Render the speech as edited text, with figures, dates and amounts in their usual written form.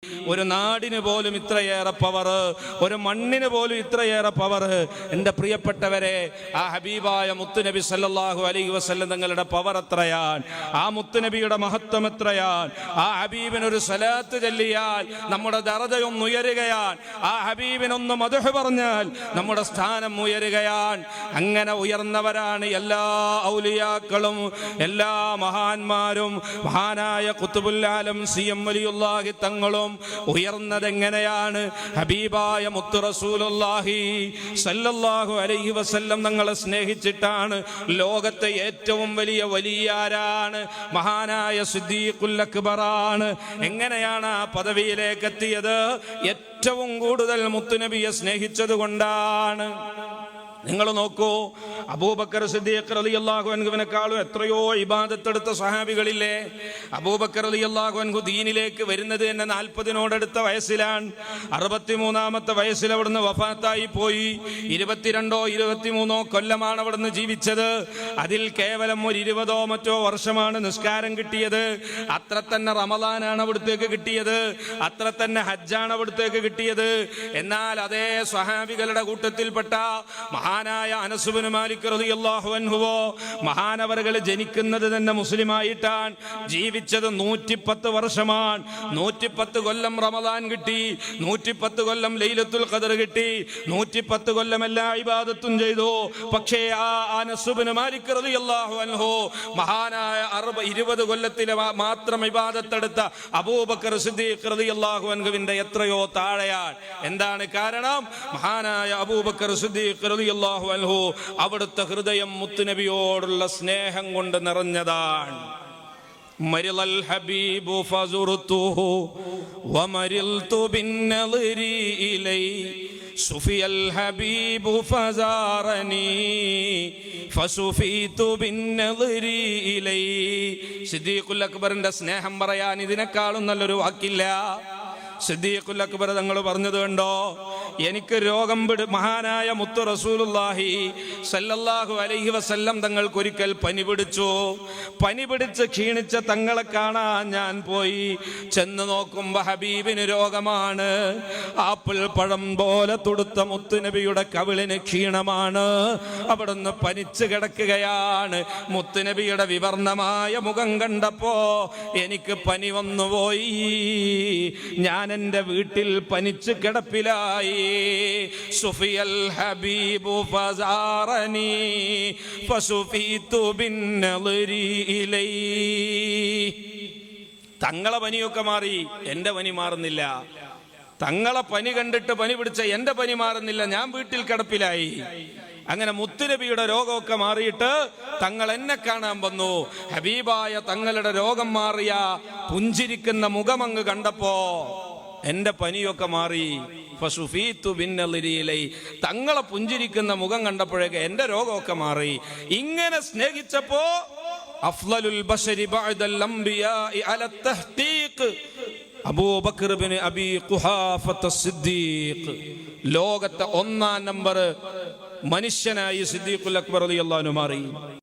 ഒരു നാടിന് പോലും ഇത്രയേറെ പവർ, ഒരു മണ്ണിന് പോലും ഇത്രയേറെ പവർ. എൻ്റെ പ്രിയപ്പെട്ടവരെ, ആ ഹബീബായ മുത്തുനബി സല്ലല്ലാഹു അലൈഹി വസല്ലം തങ്ങളുടെ പവർ എത്രയാണ്, ആ മുത്തുനബിയുടെ മഹത്വം എത്രയാണ്. ആ ഹബീബിനൊരു സ്വലാത്ത് ചൊല്ലിയാൽ നമ്മുടെ ദറജയൊന്ന് ഉയരുകയാണ്. ആ ഹബീബിനൊന്ന് മദ്ഹ് പറഞ്ഞാൽ നമ്മുടെ സ്ഥാനം ഉയരുകയാണ്. അങ്ങനെ ഉയർന്നവരാണ് എല്ലാ ഔലിയാക്കളും, എല്ലാ മഹാന്മാരും. മഹാനായ ഖുത്ബുൽ ആലം സി.എം. വലിയുല്ലാഹി തങ്ങളും ഉയർന്നതെങ്ങനെയാണ്? ഹബീബായ മുത്തു റസൂലുള്ളാഹി സല്ലല്ലാഹു അലൈഹി വസല്ലം തങ്ങളെ സ്നേഹിച്ചിട്ടാണ്. ലോകത്തെ ഏറ്റവും വലിയ വലിയാരാണ്? മഹാനായ സിദ്ദീഖുൽ അക്ബറാണ്. എങ്ങനെയാണ് ആ പദവിയിലേക്ക് എത്തിയത്? ഏറ്റവും കൂടുതൽ മുത്തുനബിയെ സ്നേഹിച്ചത് കൊണ്ടാണ്. നിങ്ങൾ നോക്കൂ, അബൂബക്കർ സിദ്ദീഖ് റളിയല്ലാഹു അൻഹുവിനെക്കാളും എത്രയോ ഇബാദത്തെടുത്ത സഹാബികളില്ലേ? അബൂബക്കർ റളിയല്ലാഹു അൻഹു ദീനിലേക്ക് വരുന്നത് തന്നെ 40-നോടടുത്ത വയസ്സിലാണ്. 63-ാമത്തെ വയസ്സിൽ അവിടുന്ന് വഫാത്തായി പോയി. 22-23 കൊല്ലമാണ് അവിടുന്ന് ജീവിച്ചത്. അതിൽ കേവലം ഒരു 20 മറ്റോ വർഷമാണ് നിസ്കാരം കിട്ടിയത്. അത്ര തന്നെ റമളാനാണ് അവിടുത്തേക്ക് കിട്ടിയത്. അത്ര തന്നെ ഹജ്ജാണ് അവിടുത്തേക്ക് കിട്ടിയത്. എന്നാൽ അതേ സ്വഹാബികളുടെ കൂട്ടത്തിൽപ്പെട്ട മഹാനായ അനസ് ഇബ്നു മാലിക് റളിയല്ലാഹു അൻഹു, മഹാനവറുകൾ ജനിക്കുന്നത് തന്നെ മുസ്ലിമായിട്ടാണ്. ജീവിച്ചത് 110 വർഷമാണ്. 110 കൊല്ലം റമളാൻ കിട്ടി, 110 കൊല്ലം ലൈലത്തുൽ ഖദർ കിട്ടി, 110 കൊല്ലം എല്ലാ ഇബാദത്തും ചെയ്തു. പക്ഷേ ആ അനസ് ഇബ്നു മാലിക് റളിയല്ലാഹു അൻഹു മഹാനായ 20 കൊല്ലത്തിലെ മാത്രം ഇബാദത്തെടുത്ത അബൂബക്കർ സിദ്ദീഖ് റളിയല്ലാഹു അൻഹുവിന്റെ എത്രയോ താഴെയാണ്. എന്താണ് കാരണം? മഹാനായ അബൂബക്കർ സിദ്ദീഖ് റളിയല്ലാഹു അൻഹു അവിടുത്തെ ഹൃദയം മുത്തുനബിയോടുള്ള സ്നേഹം കൊണ്ട് നിറഞ്ഞതാണ്. മരിളൽ ഹബീബു ഫസുർതുഹു വമരിൽതു ബിന്നളിരി ഇലൈ സുഫിയൽ ഹബീബു ഫസാറനി ഫസുഫീതു ബിന്നളിരി ഇലൈ. സിദ്ദീഖുൽ അക്ബറിന്റെ സ്നേഹം പറയാൻ ഇതിനേക്കാളും നല്ലൊരു വാക്കില്ല. സിദ്ദീഖുൽ അക്ബർ തങ്ങൾ പറഞ്ഞത് കണ്ടോ? എനിക്ക് രോഗം മഹാനായ മുത്തു റസൂലുള്ളാഹി സല്ലല്ലാഹു അലൈഹി വസല്ലം തങ്ങൾക്കൊരിക്കൽ പനി പിടിച്ചു. പനി പിടിച്ച് ക്ഷീണിച്ച തങ്ങളെ കാണാൻ ഞാൻ പോയി. ചെന്ന് നോക്കുമ്പോ ഹബീബിന് രോഗമാണ്. ആപ്പിൾ പഴം പോലെ തുടുത്ത മുത്തുനബിയുടെ കവിളിന് ക്ഷീണമാണ്. അവിടുന്ന് പനിച്ചു കിടക്കുകയാണ്. മുത്തുനബിയുടെ വിവർണമായ മുഖം കണ്ടപ്പോ എനിക്ക് പനി വന്നുപോയി. ഞാൻ എന്റെ വീട്ടിൽ പനിച്ചു കിടപ്പിലായി. സുഫിയൽ ഹബീബു ഫസാറനി ഫസുഫീതു ബിന്നളിരി ഇലൈ. തങ്ങളെ പനിയൊക്കെ മാറി, എന്റെ പനി മാറുന്നില്ല. തങ്ങളെ പനി കണ്ടിട്ട് പനി പിടിച്ച എന്റെ പനി മാറുന്നില്ല, ഞാൻ വീട്ടിൽ കിടപ്പിലായി. അങ്ങനെ മുത്തുനബിയുടെ രോഗമൊക്കെ മാറിയിട്ട് തങ്ങൾ എന്നെ കാണാൻ വന്നു. ഹബീബായ തങ്ങളുടെ രോഗം മാറിയ പുഞ്ചിരിക്കുന്ന മുഖമങ്ങ് കണ്ടപ്പോ എന്റെ പനിയൊക്കെ മാറി. ഫസുഫീതു ബിന്നളിരി ഇലൈ. തങ്ങളെ പുഞ്ചിരിക്കുന്ന മുഖം കണ്ടപ്പോഴേക്ക് എന്റെ രോഗമൊക്കെ മാറി. ഇങ്ങനെ സ്നേഹിച്ചപ്പോ അഫ്ളലുൽ ബശരി ബഅദൽ അംബിയാഇ അല തഹ്ഖീഖ് അബൂബക്കർ ഇബ്നു അബീ ഖുഹാഫത സിദ്ദീഖ്, ലോകത്തെ 1-ാം നമ്പർ മനുഷ്യനായി സിദ്ദീഖുൽ അക്ബർ റളിയല്ലാഹു അൻഹു മാറി.